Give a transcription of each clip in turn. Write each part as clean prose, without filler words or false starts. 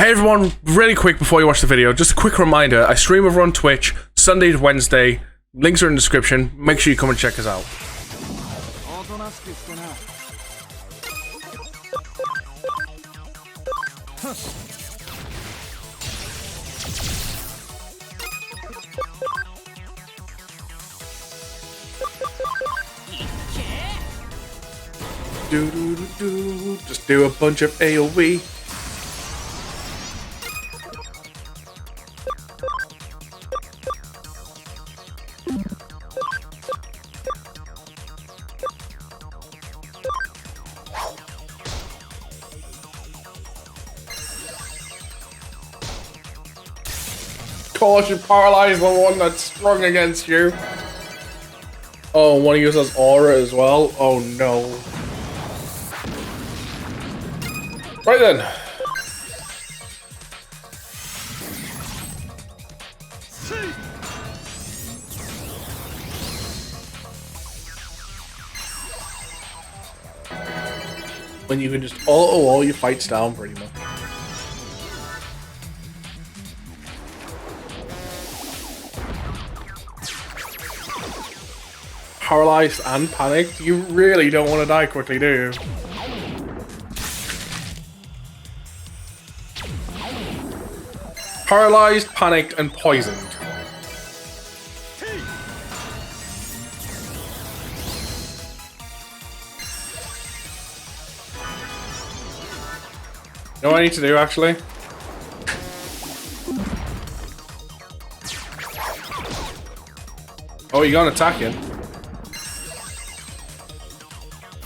Hey everyone, really quick before you watch the video, just a quick reminder, I stream over on Twitch, Sunday to Wednesday, links are in the description, make sure you come and check us out. Just do a bunch of AoE. Caution, paralyze the one that's strung against you. Oh, one of you has aura as well. Oh no. Right then. When you can just auto all your fights down pretty much. Paralyzed and panicked? You really don't want to die quickly, do you? Paralyzed, panicked, and poisoned. You know what I need to do, actually? Oh, you're gonna attack him.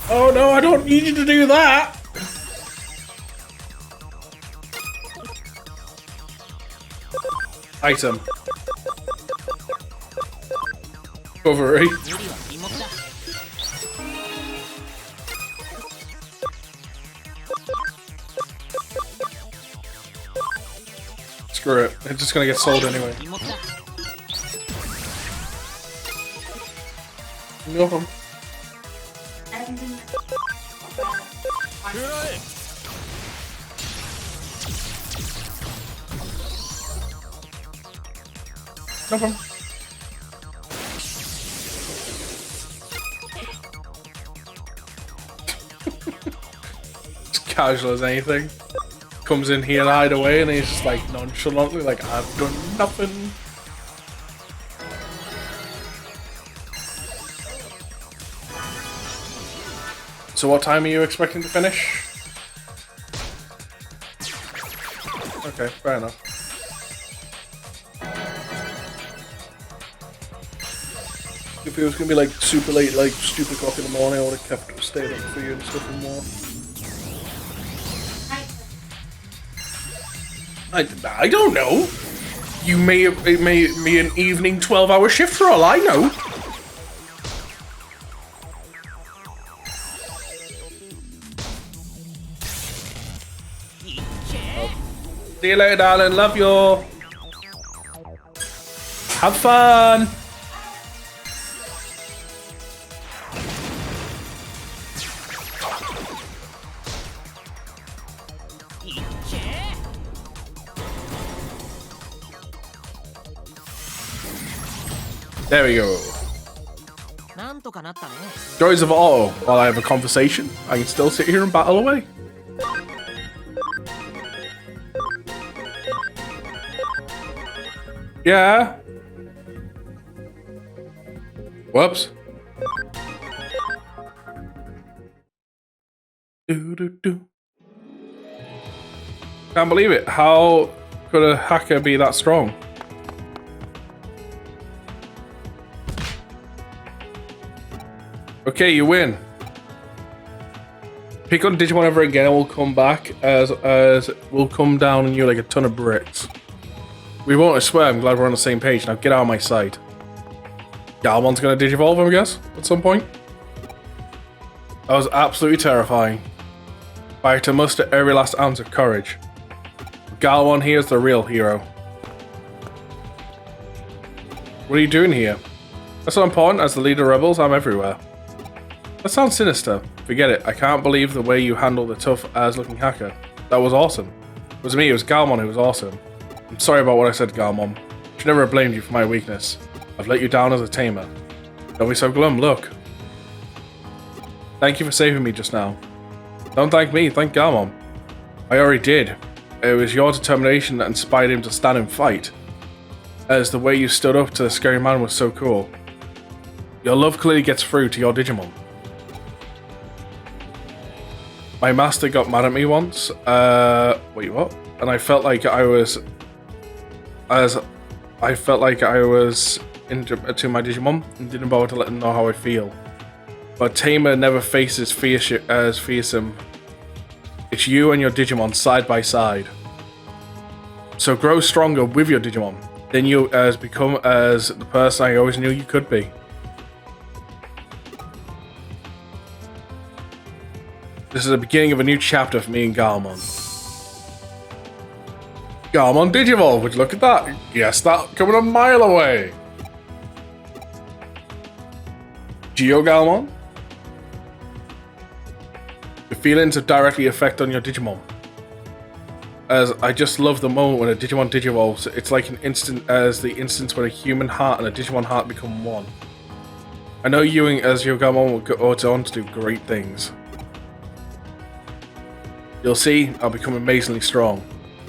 Oh no, I don't need you to do that! Item. Recovery. Screw it, it's just gonna get sold anyway. No problem. No problem. It's casual as anything. Comes in here and hide away and he's just like nonchalantly like, I've done nothing. So what time are you expecting to finish? Okay, fair enough. If it was gonna be like super late, like stupid o'clock in the morning, I would have kept stayed up for you and stuff and more. I don't know. You may have, it may be an evening 12-hour shift for all I know. See you later, darling. Love you. Have fun. There we go. Joys of auto. While I have a conversation, I can still sit here and battle away. Yeah. Whoops. Can't believe it. How could a hacker be that strong? Okay, you win. Pick on Digimon ever again and we'll come back as we'll come down on you like a ton of bricks. We won't, I swear. I'm glad we're on the same page. Now get out of my sight. Galmon's gonna digivolve, I guess, at some point. That was absolutely terrifying. I had to muster every last ounce of courage. Galmon here is the real hero. What are you doing here? That's not important. As the leader of rebels, I'm everywhere. That sounds sinister. Forget it. I can't believe the way you handled the tough-ass looking hacker. That was awesome. was me, it was Galmon who was awesome. I'm sorry about what I said, Galmon. I should never have blamed you for my weakness. I've let you down as a tamer. Don't be so glum, look. Thank you for saving me just now. Don't thank me, thank Galmon. I already did. It was your determination that inspired him to stand and fight. As the way you stood up to the scary man was so cool. Your love clearly gets through to your Digimon. My master got mad at me once. Wait, what? And I felt like I was into my Digimon and didn't bother to let them know how I feel. But Tamer never faces as fearsome. It's you and your Digimon side by side. So grow stronger with your Digimon. Then you become as the person I always knew you could be. This is the beginning of a new chapter for me and Galmon. Galmon Digivolve, would you look at that? Yes, that coming a mile away. Geo Galmon? Your feelings have directly effect on your Digimon. As I just love the moment when a Digimon digivolves. It's like the instance when a human heart and a Digimon heart become one. I know you as your Galmon will go on to do great things. You'll see, I'll become amazingly strong.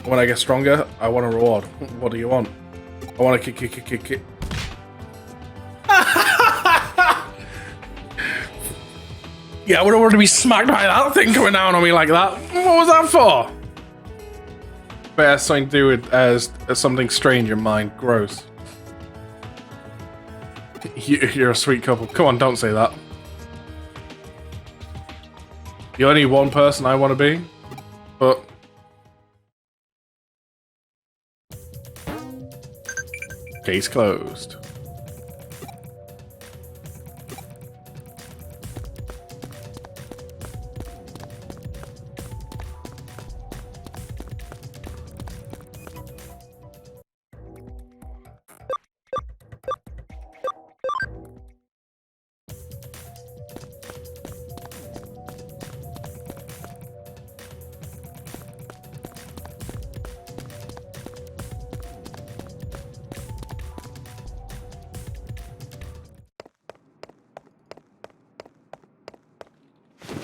When I get stronger, I want a reward. What do you want? I want to kick. Yeah, I wouldn't want to be smacked by that thing coming down on me like that. What was that for? But it has something to do with as something strange in mind. Gross. You're a sweet couple. Come on, don't say that. You're only one person I want to be. But case closed.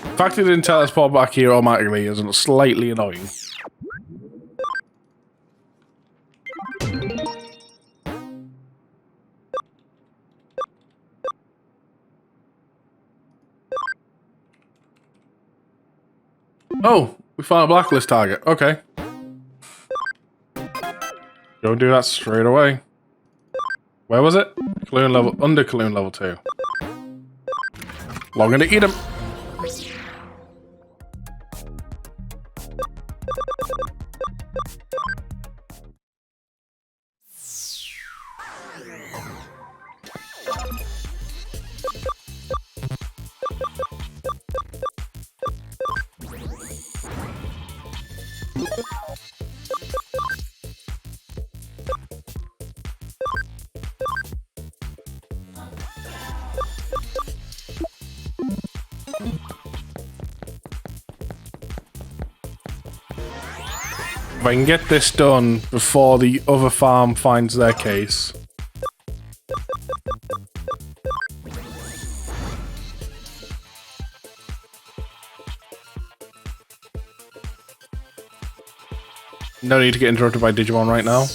The fact it didn't teleport back here automatically is slightly annoying. Oh, we found a blacklist target. Okay. Go do that straight away. Where was it? Cologne level, under Cologne level 2. Logging to eat him. If I can get this done before the other farm finds their case. No need to get interrupted by Digimon right now.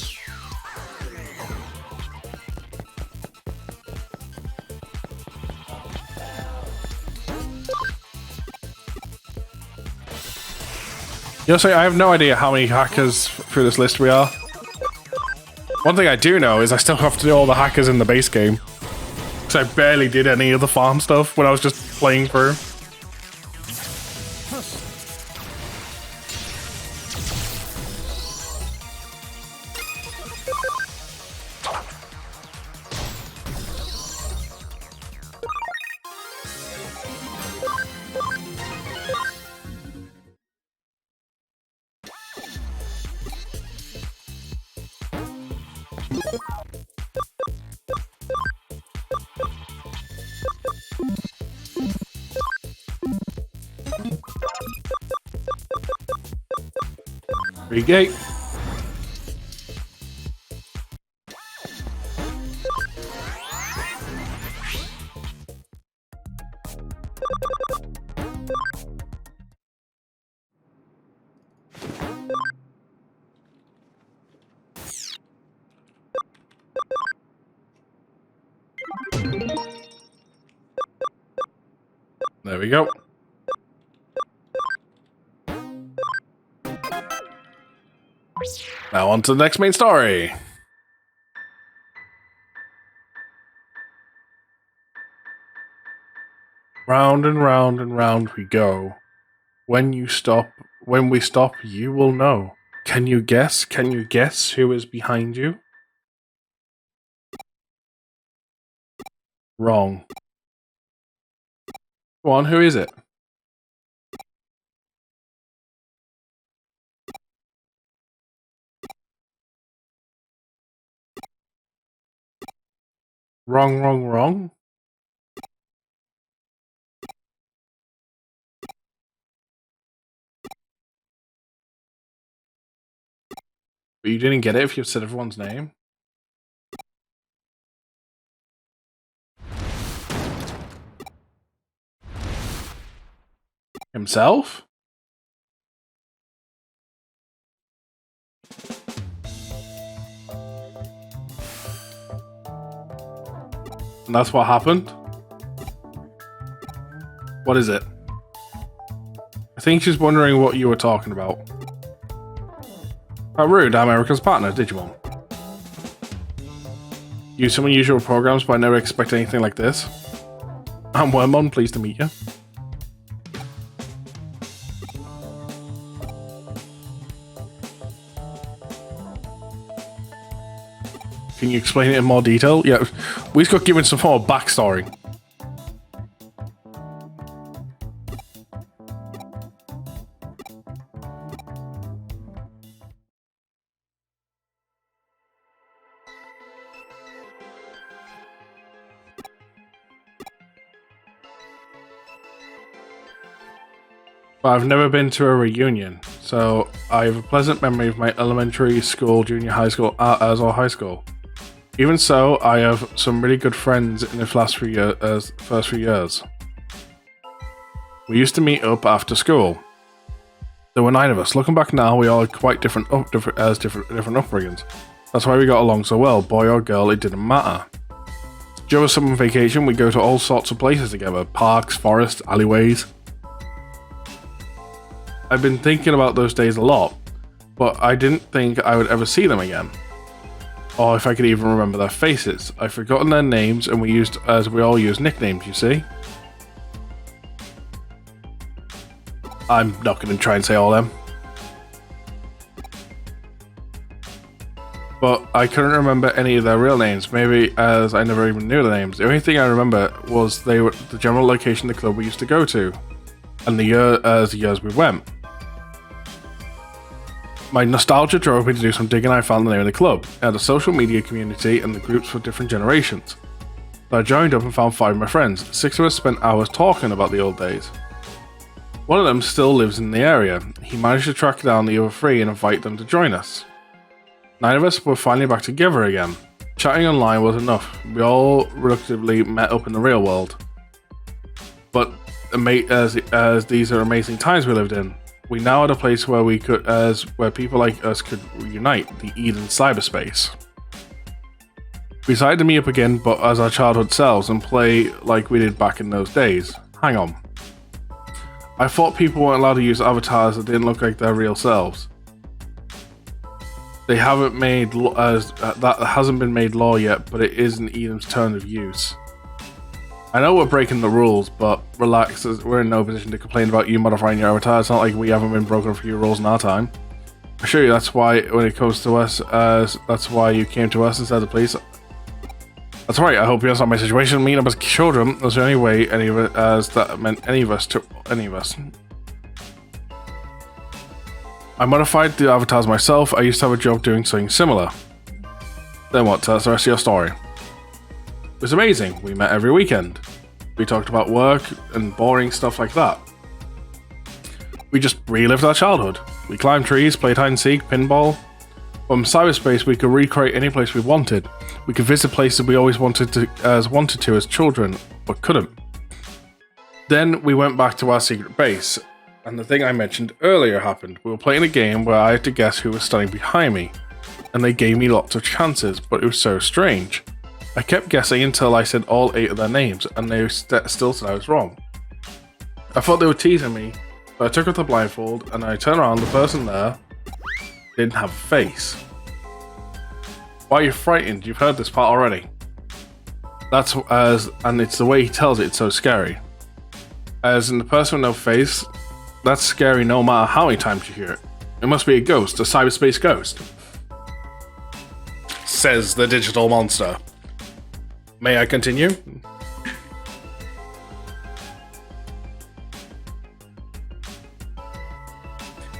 You know, I have no idea how many hackers through this list we are. One thing I do know is I still have to do all the hackers in the base game. Because I barely did any of the farm stuff when I was just playing through. Free gate. There we go. Now on to the next main story. Round and round and round we go. When we stop, you will know. Can you guess? Can you guess who is behind you? Wrong. Go on, who is it? Wrong, wrong, wrong. But you didn't get it if you said everyone's name. Himself? And that's what happened? What is it? I think she's wondering what you were talking about. How rude, I'm Erica's partner, Digimon. Use some unusual programs, but I never expect anything like this. I'm Wormmon, pleased to meet you. Can you explain it in more detail? Yeah, we just got given some form of backstory. But I've never been to a reunion, so I have a pleasant memory of my elementary school, junior high school, as or high school. Even so, I have some really good friends in the first few years. We used to meet up after school. There were 9 of us. Looking back now, we all had quite different upbringings. That's why we got along so well. Boy or girl, it didn't matter. During summer vacation, we go to all sorts of places together. Parks, forests, alleyways. I've been thinking about those days a lot, but I didn't think I would ever see them again. Or if I could even remember their faces. I've forgotten their names, and we all use nicknames, you see? I'm not going to try and say all of them. But I couldn't remember any of their real names, maybe as I never even knew their names. The only thing I remember was they were the general location of the club we used to go to, and the years we went. My nostalgia drove me to do some digging. I found the name of the club. It had a social media community and the groups for different generations. So I joined up and found 5 of my friends. 6 of us spent hours talking about the old days. One of them still lives in the area. He managed to track down the other 3 and invite them to join us. 9 of us were finally back together again. Chatting online was enough. We all reluctantly met up in the real world. But as these are amazing times we lived in, we now had a place where where people like us could unite, the Eden cyberspace. We decided to meet up again, but as our childhood selves, and play like we did back in those days. Hang on. I thought people weren't allowed to use avatars that didn't look like their real selves. They haven't made that hasn't been made law yet, but it is in Eden's turn of use. I know we're breaking the rules, but relax, we're in no position to complain about you modifying your avatar. It's not like we haven't been broken a few rules in our time. I assure you that's why when it comes to us, that's why you came to us instead of the police. That's right, I hope you understand my situation. Meeting up as children was the only way that meant any of us to any of us. I modified the avatars myself. I used to have a job doing something similar. Then what? Tell us the rest of your story. It was amazing. We met every weekend. We talked about work and boring stuff like that. We just relived our childhood. We climbed trees, played hide and seek, pinball. From cyberspace, we could recreate any place we wanted. We could visit places we always wanted to as children, but couldn't. Then we went back to our secret base, and the thing I mentioned earlier happened. We were playing a game where I had to guess who was standing behind me, and they gave me lots of chances, but it was so strange. I kept guessing until I said all 8 of their names, and they still said I was wrong. I thought they were teasing me, but I took off the blindfold, and I turned around, the person there didn't have a face. Why are you frightened? You've heard this part already. And it's the way he tells it, it's so scary. As in the person with no face, that's scary no matter how many times you hear it. It must be a ghost, a cyberspace ghost. Says the digital monster. May I continue?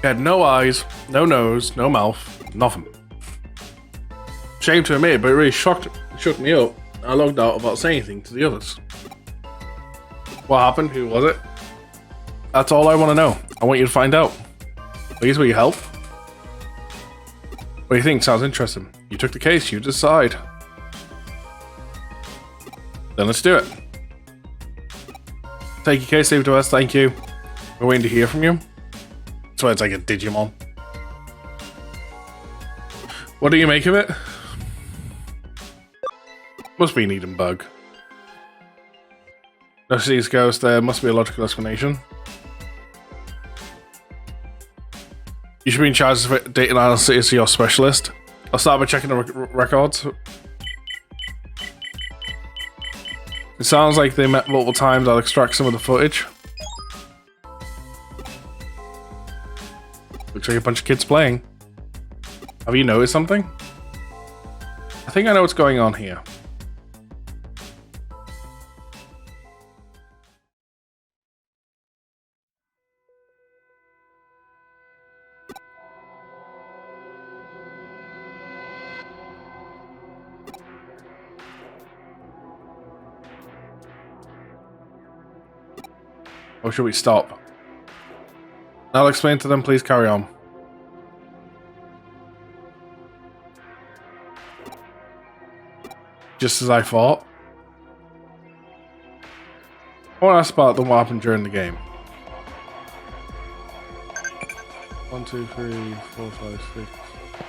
He had no eyes, no nose, no mouth, nothing. Shame to admit, but it really shook me up. I logged out without saying anything to the others. What happened? Who was it? That's all I want to know. I want you to find out. Please, will you help? What do you think? Sounds interesting. You took the case, you decide. Then let's do it. Take your case, leave it to us, thank you. We're waiting to hear from you. So it's like a Digimon. What do you make of it? Must be an Eden bug. No sees ghost, there must be a logical explanation. You should be in charge of data analysis, your specialist. I'll start by checking the records. It sounds like they met multiple times. I'll extract some of the footage. Looks like a bunch of kids playing. Have you noticed something? I think I know what's going on here. Or should we stop? I'll explain to them, please carry on. Just as I thought. I want to ask about what happened during the game. 1, 2, 3, 4, 5, 6,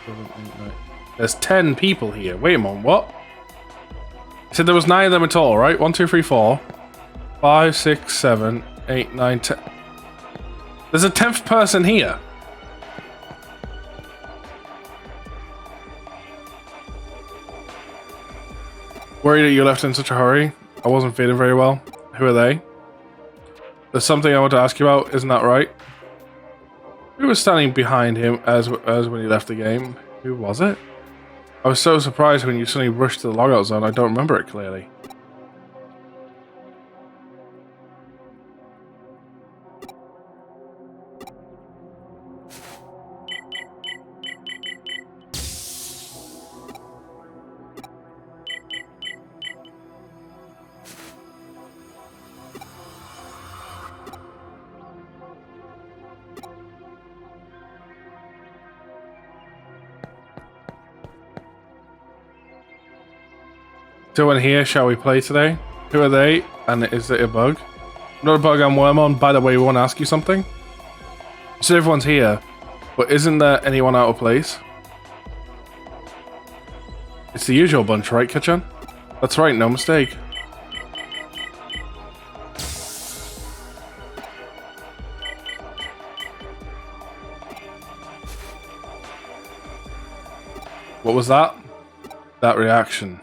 7, 8, 9. There's 10 people here. Wait a moment, what? I said there was 9 of them at all, right? 1, 2, 3, 4, 5, 6, 7, 8, 9, 10. There's a 10th person here. Worried that you left in such a hurry? I wasn't feeling very well. Who are they? There's something I want to ask you about, isn't that right? Who was standing behind him as when he left the game? Who was it? I was so surprised when you suddenly rushed to the logout zone, I don't remember it clearly. So in here, shall we play today? Who are they? And is it a bug? Not a bug I'm worm on. By the way, we want to ask you something. So everyone's here, but isn't there anyone out of place? It's the usual bunch, right, Kitchen? That's right, no mistake. What was that? That reaction.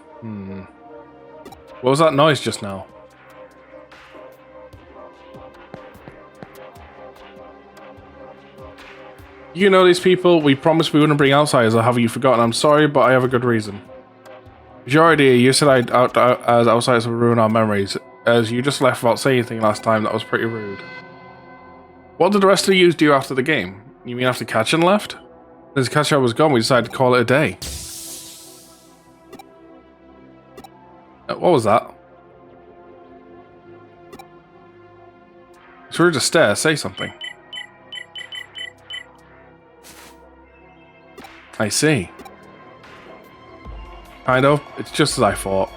What was that noise just now? You know these people, we promised we wouldn't bring outsiders, or have you forgotten? I'm sorry, but I have a good reason. It's your idea, you said as outsiders would ruin our memories, as you just left without saying anything last time. That was pretty rude. What did the rest of you do after the game? You mean after Katchin left? Since Katchin was gone, we decided to call it a day. What was that? It's rude to stare, say something. I see. Kind of. It's just as I thought.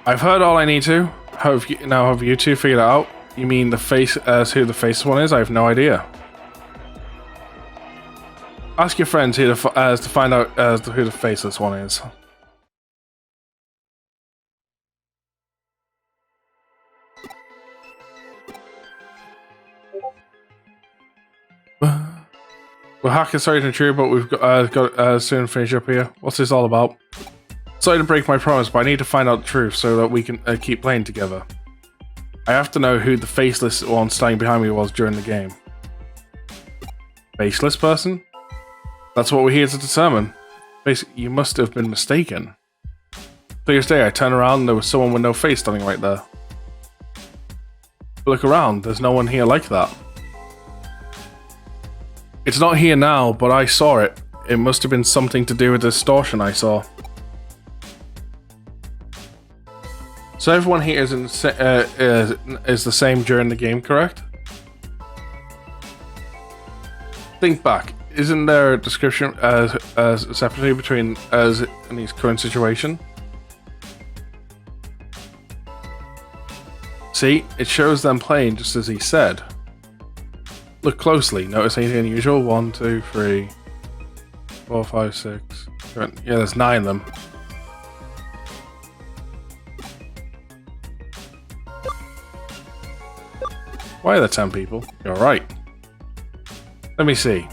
I've heard all I need to. Have you two figured it out? You mean the face as who the face one is? I have no idea. Ask your friends here to find out who the faceless one is. Well, Hacker, sorry to intrude, but we've got to soon finish up here. What's this all about? Sorry to break my promise, but I need to find out the truth so that we can keep playing together. I have to know who the faceless one standing behind me was during the game. Faceless person? That's what we're here to determine. Basically, you must have been mistaken. Clear as day, I turned around and there was someone with no face standing right there. But look around, there's no one here like that. It's not here now, but I saw it. It must have been something to do with the distortion I saw. So everyone here is the same during the game, correct? Think back. Isn't there a description separately between us and his current situation? See, it shows them playing just as he said. Look closely. Notice anything unusual? 1, 2, 3, 4, 5, 6, 7. Yeah, there's 9 of them. Why are there 10 people? You're right. Let me see.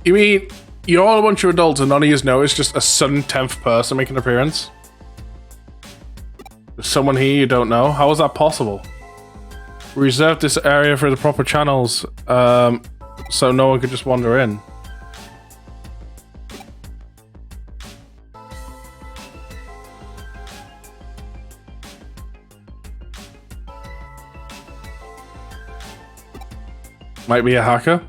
You mean you're all a bunch of adults and none of you noticed just a sudden 10th person making an appearance? There's someone here you don't know? How is that possible? We reserved this area for the proper channels, so no one could just wander in. Might be a hacker.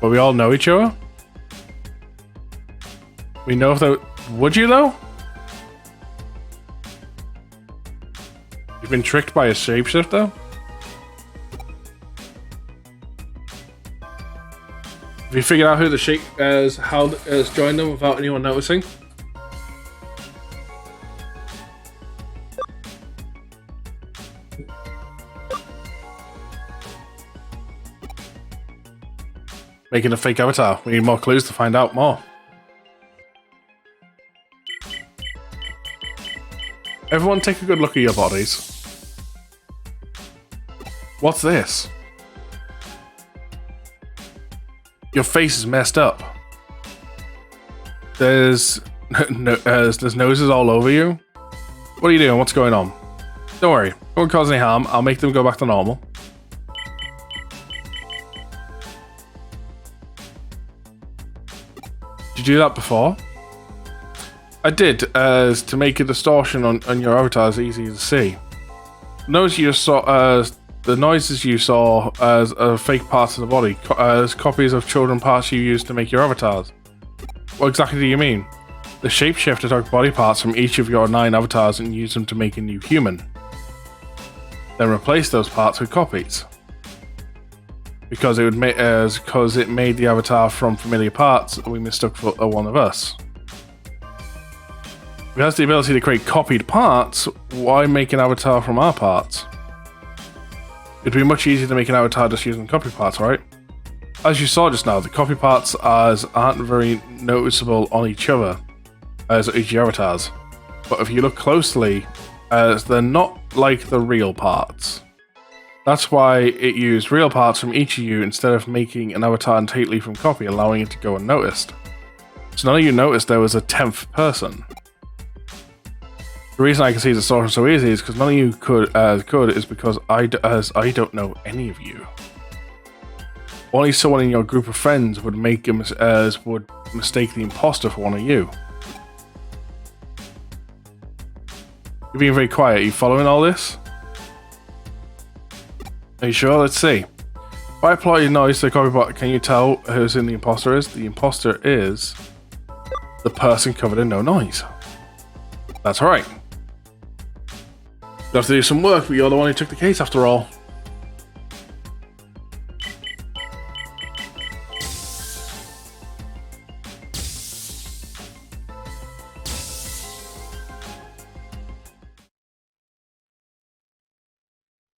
But we all know each other? We know if they... Would you, though? You've been tricked by a shapeshifter? Have you figured out who the shape has joined them without anyone noticing? Making a fake avatar. We need more clues to find out more. Everyone take a good look at your bodies. What's this? Your face is messed up. There's noses all over you. What are you doing? What's going on? Don't worry. Won't cause any harm. I'll make them go back to normal. Did you do that before? I did, to make a distortion on your avatar as easy to see. The noises you saw as fake parts of the body, as copies of children parts you used to make your avatars. What exactly do you mean? The shapeshifter took body parts from each of your 9 avatars and used them to make a new human. Then replaced those parts with copies. Because it made the avatar from familiar parts, we mistook for one of us. If it has the ability to create copied parts, why make an avatar from our parts? It'd be much easier to make an avatar just using copy parts, right? As you saw just now, the copy parts aren't very noticeable on each other as each avatars. But if you look closely, they're not like the real parts. That's why it used real parts from each of you instead of making an avatar entirely from copy, allowing it to go unnoticed. So none of you noticed there was a 10th person. The reason I can see the distortion so easy is because none of you could is because I don't know any of you. Only someone in your group of friends would mistake the imposter for one of you. You're being very quiet. Are you following all this? Are you sure? Let's see. By applying noise to the copybot, can you tell who's in the imposter is? The imposter is the person covered in no noise. That's right. You have to do some work, but you're the one who took the case after all.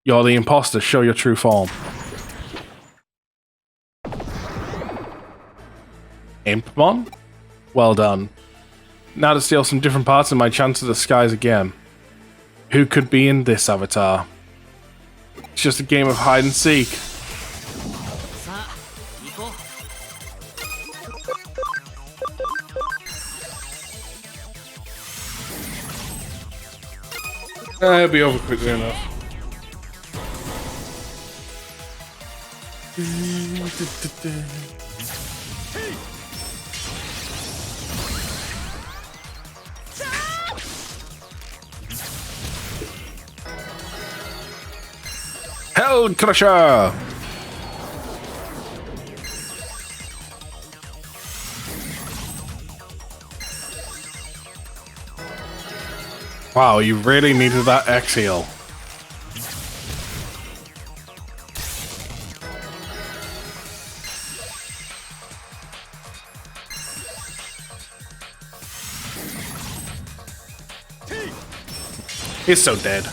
You're the imposter. Show your true form. Impmon? Well done. Now to steal some different parts and my chance to disguise again. Who could be in this avatar? It's just a game of hide and seek. It'll be over quickly enough. Hell Crusher! Wow, you really needed that exhale. He's so dead.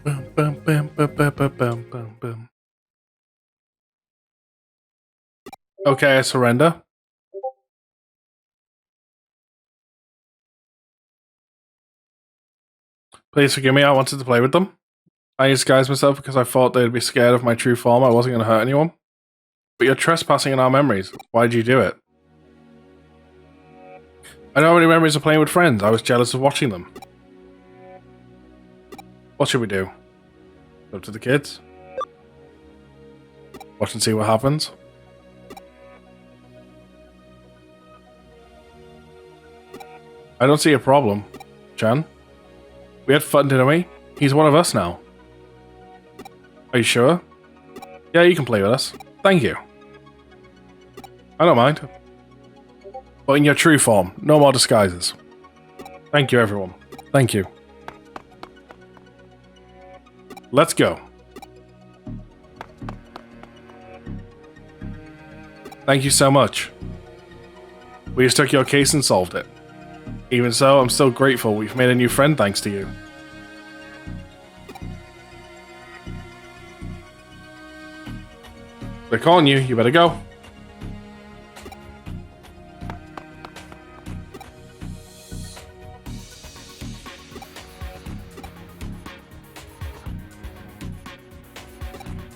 Bum, bum, bum, bum, bum, bum, bum, bum. Okay, I surrender. Please forgive me, I wanted to play with them. I disguised myself because I thought they'd be scared of my true form. I wasn't going to hurt anyone. But you're trespassing in our memories. Why'd you do it? I don't have any memories of playing with friends. I was jealous of watching them. What should we do? Up to the kids? Watch and see what happens? I don't see a problem, Chan. We had fun, didn't we? He's one of us now. Are you sure? Yeah, you can play with us. Thank you. I don't mind. But in your true form, no more disguises. Thank you, everyone. Thank you. Let's go. Thank you so much. We just took your case and solved it. Even so, I'm still grateful we've made a new friend thanks to you. They're calling you. You better go.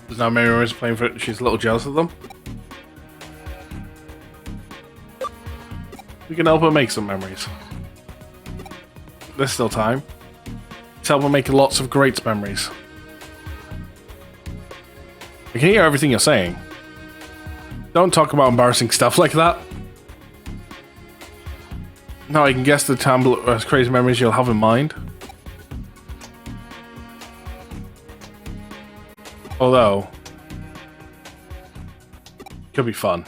There's now Mary Rose playing for it. She's a little jealous of them. We can help her make some memories. There's still time. Let's help her make lots of great memories. I can hear everything you're saying. Don't talk about embarrassing stuff like that. No, I can guess the crazy memories you'll have in mind. Although, could be fun.